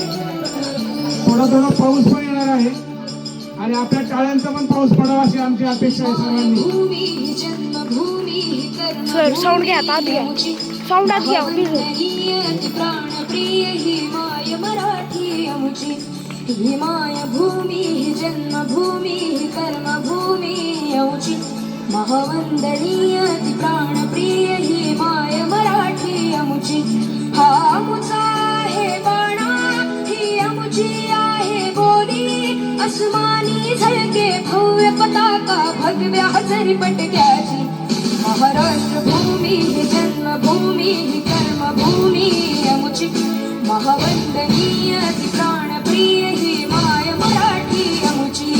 थोडा थोडा पाऊस पण येणार आहे आणि आपल्या टाळ्यांचा पण पाऊस पडावा अशी आमची अपेक्षा आहे सर्वांनी. साऊंड घ्या आता घ्या साऊंड आत घ्या प्राणप्रिय ही माय मराठी आमची ही मायभूमी ही जन्मभूमी ही कर्मभूमी आमची महावंदनीय ती प्राणप्रिय ही माय मराठी आमची हा आमचा आहे बाणा ही आमची आहे बोली अस्मानी झळके भव्य पताका भगव्या हजरी पटक्याची महाराष्ट्र भूमी ही जन्मभूमी ही कर्मभूमी आमची महावंदनीय ती प्राणप्रिय ही माय मराठी आमची.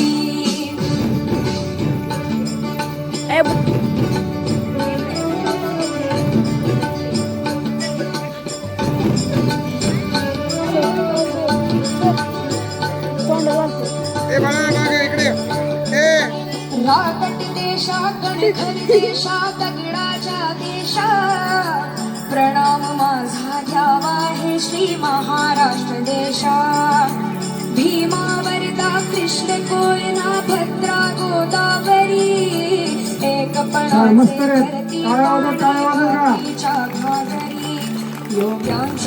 राकट देशा कणखर देशा दगडाच्या देशा प्रणाम माझा घ्यावा हे श्री महाराष्ट्र देशा. भीमा वरदा कृष्ण कोयना भद्रा गोदावरी एकपणाचे धरती पाण्याच्या घागरी योग्यांची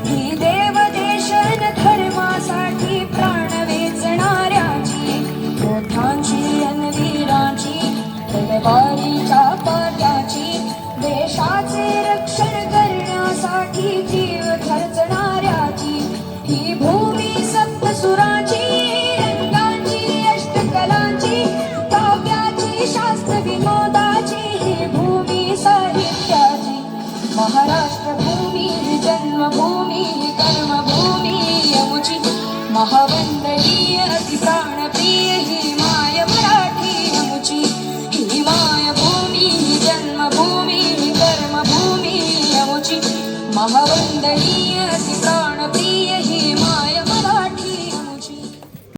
ही देवदेशन धर्मासाठी प्राण वेचणाऱ्याची मोठ्यांची अनवीरांची तलवारीच्या पाट्याची देशाचे रक्षण करण्यासाठी जीव खर्चणाऱ्याची ही भूमी सप्तसुराची रंगांची अष्टकलांची काव्याची शास्त्र विनोदाची ही भूमी साहित्याची महाराष्ट्र भूमी ही जन्मभूमी ही कर्मभूमी आमची महावंदनीय ती प्राणप्रिय ही माय